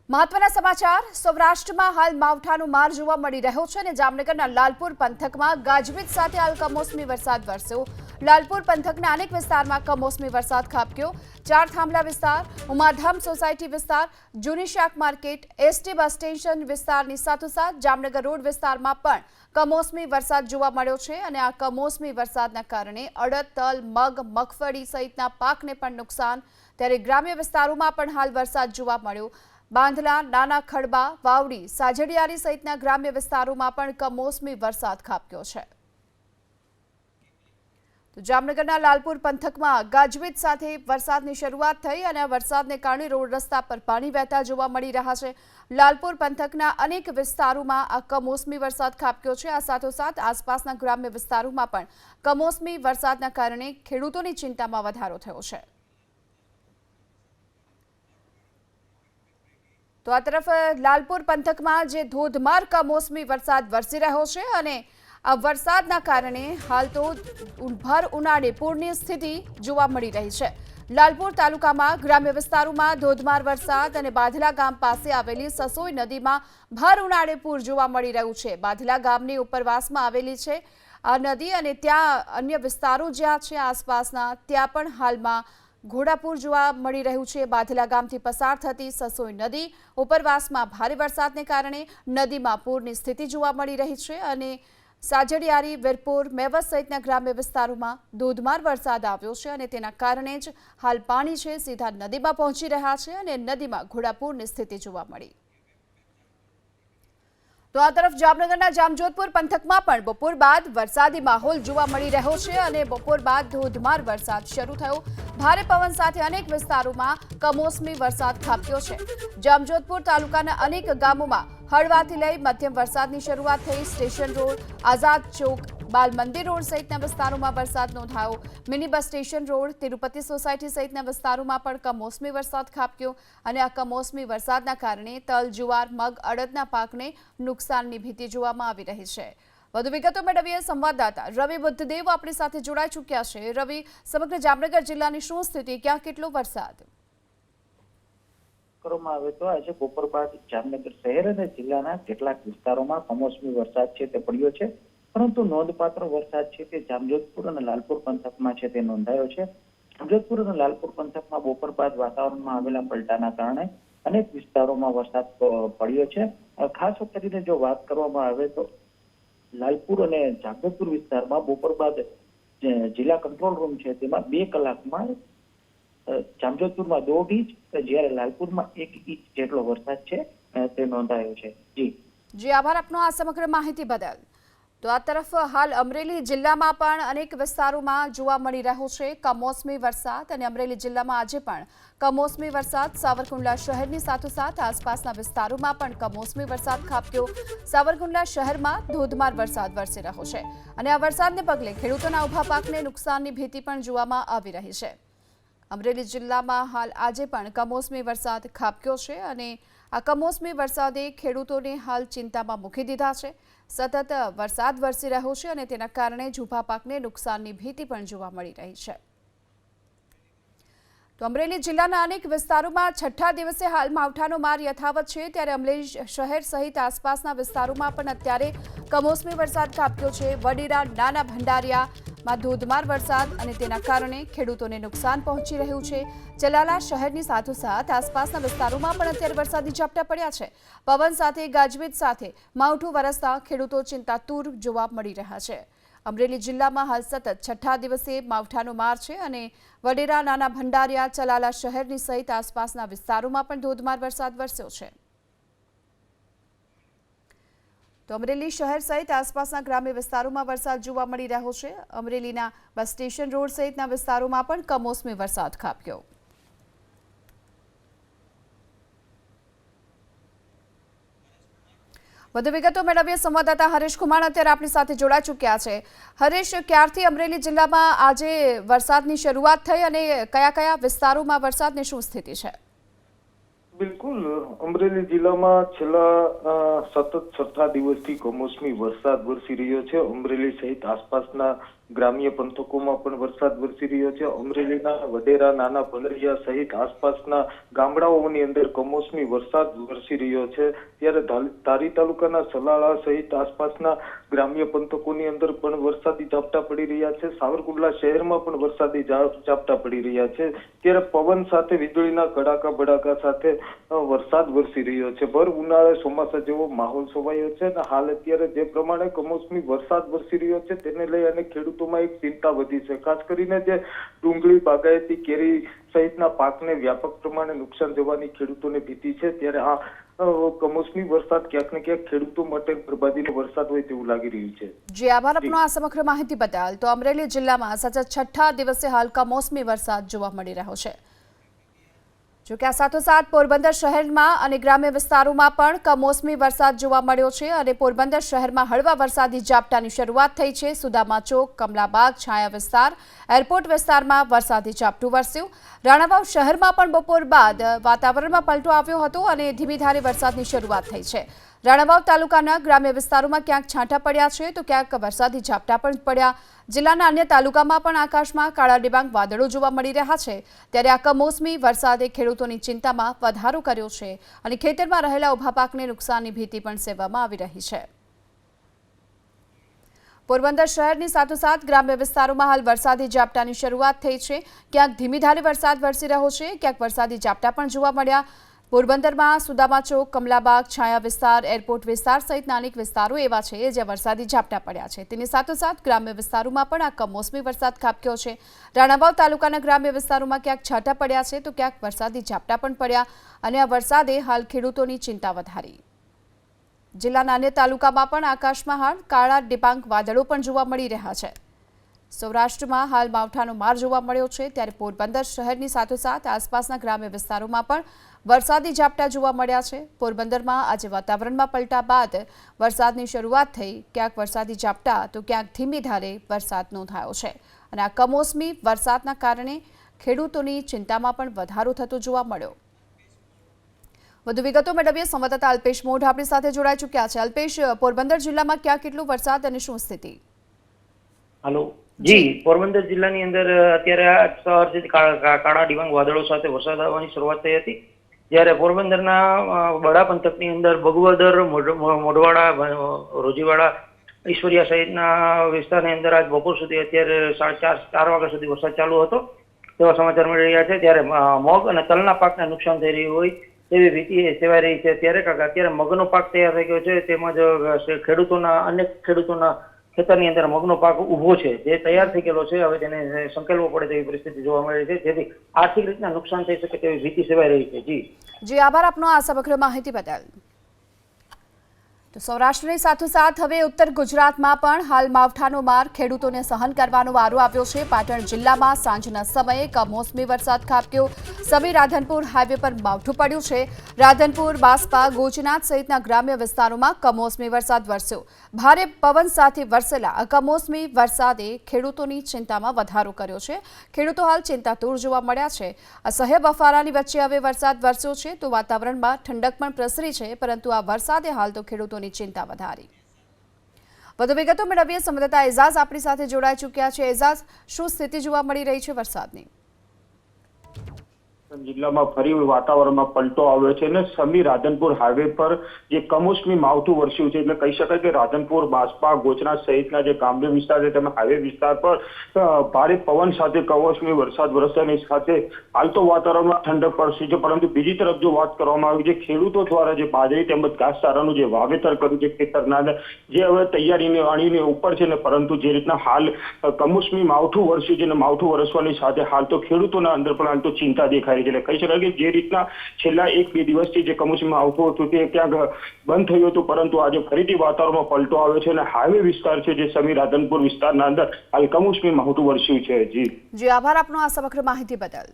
મહત્વના સમાચાર સૌરાષ્ટ્રમાં હાલ માવઠાનો માર જોવા મળી રહ્યો છે અને જામનગરના લાલપુર પંથકમાં ગાજવીજ સાથે હાલ કમોસમી વરસાદ વરસ્યો। લાલપુર પંથકના અનેક વિસ્તારમાં કમોસમી વરસાદ ખાબક્યો। ચાર થાંભલા વિસ્તાર, ઉમાધામ સોસાયટી વિસ્તાર, જૂની શાક માર્કેટ, એસટી બસ સ્ટેશન વિસ્તારની સાથોસાથ જામનગર રોડ વિસ્તારમાં પણ કમોસમી વરસાદ જોવા મળ્યો છે અને આ કમોસમી વરસાદના કારણે અડદ, તલ, મગ, મગફળી સહિતના પાકને પણ નુકસાન। ત્યારે ગ્રામ્ય વિસ્તારોમાં પણ હાલ વરસાદ જોવા મળ્યો। બાંધલા, નાના ખડબા, વાવડી, સાજડિયારી સહિતના ગ્રામ્ય વિસ્તારોમાં પણ કમોસમી વરસાદ ખાબક્યો છે। તો જામનગરના લાલપુર પંથકમાં ગાજવીજ સાથે વરસાદની શરૂઆત થઈ અને આ વરસાદને કારણે રોડ રસ્તા પર પાણી વહેતા જોવા મળી રહ્યા છે। લાલપુર પંથકના અનેક વિસ્તારોમાં આ કમોસમી વરસાદ ખાબક્યો છે। આ સાથોસાથ આસપાસના ગ્રામ્ય વિસ્તારોમાં પણ કમોસમી વરસાદના કારણે ખેડૂતોની ચિંતામાં વધારો થયો છે। તો આ તરફ લાલપુર પંથકમાં જે ધોધમાર કમોસમી વરસાદ વરસી રહ્યો છે અને આ વરસાદના કારણે હાલ તો ભર ઉનાળે પૂરની સ્થિતિ જોવા મળી રહી છે। લાલપુર તાલુકામાં ગ્રામ્ય વિસ્તારોમાં ધોધમાર વરસાદ અને બાધલા ગામ પાસે આવેલી સસોઈ નદીમાં ભર ઉનાળે પૂર જોવા મળી રહ્યું છે। બાધલા ગામની ઉપરવાસમાં આવેલી છે આ નદી અને ત્યાં અન્ય વિસ્તારો જ્યાં છે આસપાસના ત્યાં પણ હાલમાં ઘોડાપુર જોવા મળી રહ્યું છે। બાધલા ગામથી પસાર થતી સસોઈ નદી ઉપરવાસમાં ભારે વરસાદને કારણે નદીમાં પૂરની સ્થિતિ જોવા મળી રહી છે અને સાજડિયારી, વીરપુર, મેવસ સહિતના ગ્રામ્ય વિસ્તારોમાં ધોધમાર વરસાદ આવ્યો છે અને તેના કારણે જ હાલ પાણી છે સીધા નદીમાં પહોંચી રહ્યા છે અને નદીમાં ઘોડાપુરની સ્થિતિ જોવા મળી। તો આ તરફ જામનગરના જામજોધપુર પંથકમાં પણ બપોર બાદ વરસાદી માહોલ જોવા મળી રહ્યો છે અને બપોર બાદ ધોધમાર વરસાદ શરૂ થયો। ભારે પવન સાથે અનેક વિસ્તારોમાં કમોસમી વરસાદ ખાબક્યો છે। જામજોધપુર તાલુકાના અનેક ગામોમાં હળવાથી લઈ મધ્યમ વરસાદની શરૂઆત થઈ। સ્ટેશન રોડ, આઝાદ ચોક, બાલ મંદિર રોડ સહિતના વિસ્તારોમાં વરસાદ નોંધાયો। Mini bus station road, Tirupati society સહિતના વિસ્તારોમાં પણ કમોસમી વરસાદ ખાબક્યો અને આ કમોસમી વરસાદના કારણે તલ, જુવાર, મગ, અડદના પાકને નુકસાનની ભીતિ જોવામાં આવી રહી છે। વધુ વિગતો મેળવીએ સંવાદદાતા રવિ બુદ્ધદેવ આપણી સાથે જોડાઈ ચૂક્યા છે। રવિ, સમગ્ર જામનગર જિલ્લાની શું સ્થિતિ, ક્યાં કેટલો વરસાદ? કરવામાં આવે તો આજે બપોર બાદ જામનગર શહેર અને જિલ્લાના કેટલાક વિસ્તારોમાં કમોસમી વરસાદ છે તે પડ્યો છે, પરંતુ નોંધપાત્ર વરસાદ છે તે જામજોધપુર અને લાલપુર પંથકમાં છે તે નોંધાયો છે। જામજોધપુર અને લાલપુર પંથકમાં બપોર બાદ વાતાવરણમાં આવેલા પલટાના કારણે અનેક વિસ્તારોમાં વરસાદ પડ્યો છે। ખાસ કરીને જો વાત કરવામાં આવે તો લાલપુર અને જામજોધપુર વિસ્તારમાં બપોર બાદ જિલ્લા કંટ્રોલ રૂમ છે તેમાં 2 કલાકમાં જામજોધપુરમાં 1.5 ઇંચ જ્યારે લાલપુરમાં 1 ઇંચ જેટલો વરસાદ છે તે નોંધાયો છે। જી આભાર આપનો આ સમગ્ર માહિતી બદલ। તો આ તરફ હાલ અમરેલી જિલ્લામાં પણ અનેક વિસ્તારોમાં જોવા મળી રહ્યો છે કમોસમી વરસાદ અને અમરેલી જિલ્લામાં આજે પણ કમોસમી વરસાદ। સાવરકુંડલા શહેરની સાથોસાથ આસપાસના વિસ્તારોમાં પણ કમોસમી વરસાદ ખાબક્યો। સાવરકુંડલા શહેરમાં ધોધમાર વરસાદ વરસી રહ્યો છે અને આ વરસાદને પગલે ખેડૂતોના ઉભા પાકને નુકસાનની ભીતિ પણ જોવામાં આવી રહી છે। અમરેલી જિલ્લામાં હાલ આજે પણ કમોસમી વરસાદ ખાબક્યો છે અને આ કમોસમી વરસાદે ખેડૂતોને હાલ ચિંતામાં મૂકી દીધા છે। સતત વરસાદ વરસી રહ્યો છે અને તેના કારણે ઊભા પાકને નુકસાનની ભીતિ પણ જોવા મળી રહી છે। તો અમરેલી જિલ્લાના અનેક વિસ્તારોમાં છઠ્ઠા દિવસે હાલ માવઠાનો માર યથાવત છે, ત્યારે અમરેલી શહેર સહિત આસપાસના વિસ્તારોમાં પણ અત્યારે કમોસમી વરસાદ ખાબક્યો છે। વડીરા, નાના ભંડારિયામાં ધોધમાર વરસાદ અને તેના કારણે ખેડૂતોને નુકસાન પહોંચી રહ્યું છે। ચલાલા શહેરની સાથોસાથ આસપાસના વિસ્તારોમાં પણ અત્યારે વરસાદી ઝાપટા પડ્યા છે। પવન સાથે ગાજવીજ સાથે માવઠું વરસતા ખેડૂતો ચિંતાતુર જોવા મળી રહ્યા છે। અમરેલી જિલ્લામાં હાલ સતત છઠ્ઠા દિવસે માવઠાનો માર છે અને વડેરા, નાના ભંડારિયા, ચલાલા શહેરની સહિત આસપાસના વિસ્તારોમાં પણ ધોધમાર વરસાદ વરસ્યો છે। તો અમરેલી શહેર સહિત આસપાસના ગ્રામ્ય વિસ્તારોમાં વરસાદ જોવા મળી રહ્યો છે। અમરેલીના બસ સ્ટેશન રોડ સહિતના વિસ્તારોમાં પણ કમોસમી વરસાદ ખાબક્યો। વધુ વિગતો મેળવીએ સંવાદદાતા હરેશ કુમાર અત્યારે આપણી સાથે જોડાઈ ચૂક્યા છે। હરેશ, ક્યારથી અમરેલી જિલ્લામાં આજે વરસાદની શરૂઆત થઈ અને કયા કયા વિસ્તારોમાં વરસાદની શું સ્થિતિ છે? બિલકુલ અમરેલી જિલ્લામાં છેલ્લા સતત છઠ્ઠા દિવસથી કમોસમી વરસાદ વરસી રહ્યો છે. અમરેલી સહિત આસપાસના ગ્રામ્ય પંથકોમાં પણ વરસાદ વરસી રહ્યો છે. અમરેલીના વડેરા, નાના ભંગરિયા સહિત આસપાસના ગામડાઓની અંદર કમોસમી વરસાદ વરસી રહ્યો છે. ત્યારે ધારી તાલુકાના સલાળા સહિત આસપાસના ગ્રામ્ય પંથકોની અંદર પણ વરસાદી ઝાપટા પડી રહ્યા છે. સાવરકુંડલા શહેરમાં પણ વરસાદી ઝાપટા પડી રહ્યા છે. ત્યારે પવન સાથે વીજળીના કડાકા ભડાકા સાથે વરસાદ વરસી રહ્યો છે. ભર ઉનાળે ચોમાસા જેવો માહોલ છવાયો છે અને હાલ અત્યારે જે પ્રમાણે કમોસમી વરસાદ વરસી રહ્યો છે તેને લઈ અને ખેડૂતોમાં એક ચિંતા વધી છે. ખાસ કરીને જે ડુંગળી, બાગાયતી, કેરી સહિતના પાકને વ્યાપક પ્રમાણે નુકસાન જવાની ખેડૂતોને ભીતિ છે. ત્યારે આ કમોસમી વરસાદ ક્યાંક ને ક્યાંક ખેડૂતો માટે બરબાદીનો વરસાદ હોય તેવું લાગી રહ્યું છે. જી આભાર આપનો આ સમગ્ર માહિતી બદલ. તો અમરેલી જિલ્લામાં સતત છઠ્ઠા દિવસે હાલ કમોસમી વરસાદ જોવા મળી રહ્યો છે. જો કે આ સાથોસાથ પોરબંદર શહેરમાં અને ગ્રામ્ય વિસ્તારોમાં પણ કમોસમી વરસાદ જોવા મળ્યો છે અને પોરબંદર શહેરમાં હળવા વરસાદી ઝાપટાની શરૂઆત થઈ છે. સુદામા ચોક, કમલાબાગ, છાયા વિસ્તાર, એરપોર્ટ વિસ્તારમાં વરસાદી ઝાપટું વરસ્યું. રાણાવાવ શહેરમાં પણ બપોર બાદ વાતાવરણમાં પલટો આવ્યો હતો અને ધીમી ધારે વરસાદની શરૂઆત થઈ છે. રાણાવાવ તાલુકાના ગ્રામ્ય વિસ્તારોમાં ક્યાંક છાંટા પડ્યા છે તો ક્યાંક વરસાદી ઝાપટા પણ પડ્યા. જિલ્લાના અન્ય તાલુકામાં પણ આકાશમાં કાળા ડિબાંગ વાદળો જોવા મળી રહ્યા છે. ત્યારે આ કમોસમી વરસાદે ખેડૂતોની ચિંતામાં વધારો કર્યો છે અને ખેતરમાં રહેલા ઉભા પાકને નુકસાનની ભીતિ પણ સેવવામાં આવી રહી છે. પોરબંદર શહેરની સાથોસાથ ગ્રામ્ય વિસ્તારોમાં હાલ વરસાદી ઝાપટાની શરૂઆત થઈ છે. ક્યાંક ધીમી ધારે વરસાદ વરસી રહ્યો છે, ક્યાંક વરસાદી ઝાપટા પણ જોવા મળ્યા. પોરબંદરમાં સુદામા ચોક, કમલાબાગ, છાયા વિસ્તાર, એરપોર્ટ વિસ્તાર સહિતના અનેક વિસ્તારો એવા છે જ્યાં વરસાદી ઝાપટા પડ્યા છે. તેની સાથોસાથ ગ્રામ્ય વિસ્તારોમાં પણ આ કમોસમી વરસાદ ખાબક્યો છે. રાણાવાવ તાલુકાના ગ્રામ્ય વિસ્તારોમાં ક્યાંક છાંટા પડ્યા છે તો ક્યાંક વરસાદી ઝાપટા પણ પડ્યા અને આ વરસાદે હાલ ખેડૂતોની ચિંતા વધારી. જિલ્લાના અન્ય તાલુકામાં પણ આકાશમાં હાલ કાળા ડિબાંગ વાદળો પણ જોવા મળી રહ્યા છે. સૌરાષ્ટ્રમાં હાલ માવઠાનો માર જોવા મળ્યો છે. ત્યારે પોરબંદર શહેરની સાથોસાથ આસપાસના ગ્રામ્ય વિસ્તારોમાં પણ વરસાદી ઝાપટા જોવા મળ્યા છે. પોરબંદરમાં આજે વાતાવરણમાં પલટા બાદ વરસાદની શરૂઆત થઈ. ક્યાંક વરસાદી ઝાપટા તો ક્યાંક ધીમી ધારે વરસાદ નોંધાયો છે અને આ કમોસમી વરસાદના કારણે ખેડૂતોની ચિંતામાં પણ વધારો થતો જોવા મળ્યો. વધુ વિગતો મેળવીએ સંવાદદાતા અલ્પેશ મોઢ આપણી સાથે જોડાઈ ચૂક્યા છે. અલ્પેશ, પોરબંદર જિલ્લામાં ક્યાં કેટલો વરસાદ અને શું સ્થિતિ? હેલો જી, પોરબંદર જિલ્લાની અંદર અત્યારે સવારથી કાળા ડિબાંગ વાદળો સાથે વરસાદ આવવાની શરૂઆત થઈ હતી. જ્યારે પોરબંદરના બડા પંથકની અંદર ભગવદર, મોઢવાડા, રોજીવાડા, ઈશ્વરિયા સહિતના વિસ્તારની અંદર આજ બપોર સુધી અત્યારે 4:30 વાગ્યા સુધી વરસાદ ચાલુ હતો તેવા સમાચાર મળી રહ્યા છે. ત્યારે મગ અને તલના પાકને નુકસાન થઈ રહ્યું હોય તેવી ભીતિ સેવાઈ રહી છે. અત્યારે મગનો પાક તૈયાર થઈ ગયો છે. તેમજ અનેક ખેડૂતોના ખેતરની અંદર મગનો પાક ઉભો છે, જે તૈયાર થઈ ગયેલો છે. હવે તેને સંકેલવો પડે તેવી પરિસ્થિતિ જોવા મળી રહી છે, જેથી આર્થિક રીતના નુકસાન થઈ શકે તેવી ભીતિ સેવાઈ રહી છે. જી આભાર આપનો આ સમગ્ર માહિતી બદલ. તો સૌરાષ્ટ્રની સાથોસાથ હવે ઉત્તર ગુજરાતમાં પણ હાલ માવઠાનો માર ખેડૂતોને સહન કરવાનો વારો આવ્યો છે. પાટણ જિલ્લામાં સાંજના સમયે કમોસમી વરસાદ ખાબક્યો. સમી રાધનપુર હાઈવે પર માવઠું પડ્યું છે. રાધનપુર, બાસ્પા, ગોચનાથ સહિતના ગ્રામ્ય વિસ્તારોમાં કમોસમી વરસાદ વરસ્યો. ભારે પવન સાથે વરસેલા આ કમોસમી વરસાદે ખેડૂતોની ચિંતામાં વધારો કર્યો છે. ખેડૂતો હાલ ચિંતાતુર જોવા મળ્યા છે. અસહ્ય બફારાની વચ્ચે હવે વરસાદ વરસ્યો છે તો વાતાવરણમાં ઠંડક પણ પ્રસરી છે, પરંતુ આ વરસાદે હાલ તો ખેડૂતોની ચિંતા વધારી. વધુ વિગતો મેળવીએ સંવાદદાતા એઝાઝ આપણી સાથે જોડાઈ ચૂક્યા છે. એઝાઝ, શું સ્થિતિ જોવા મળી રહી છે વરસાદની? જિલ્લામાં ફરી વાતાવરણમાં પલટો આવ્યો છે અને સમી રાધનપુર હાઈવે પર જે કમોસમી માવઠું વરસ્યું છે, એટલે કહી શકાય કે રાધનપુર, બાસ્પા, ગોચનાથ સહિતના જે ગ્રામ્ય વિસ્તાર છે તેમાં હાઈવે વિસ્તાર પર ભારે પવન સાથે કમોસમી વરસાદ વરસવાની સાથે હાલ તો વાતાવરણમાં ઠંડક પડશે છે. પરંતુ બીજી તરફ જો વાત કરવામાં આવી, જે ખેડૂતો દ્વારા જે બાજરી તેમજ ઘાસચારાનું જે વાવેતર કર્યું છે ખેતરના, જે હવે તૈયારીને આણીને ઉપર છે ને, પરંતુ જે રીતના હાલ કમોસમી માવઠું વરસ્યું છે અને માવઠું વરસવાની સાથે હાલ તો ખેડૂતોના અંદર પણ હાલ તો ચિંતા દેખાય. એટલે કહી શકાય કે જે રીતના છેલ્લા 1-2 દિવસથી જે કમોસમી માવઠું હતું તે ક્યાંક બંધ થયું હતું, પરંતુ આજે ફરીથી વાતાવરણમાં પલટો આવ્યો છે અને હાઈવે વિસ્તાર છે જે સમી રાધનપુર વિસ્તારના અંદર હાલ કમોસમી માવઠું વરસ્યું છે. જી આભાર આપનો આ સમગ્ર માહિતી બદલ.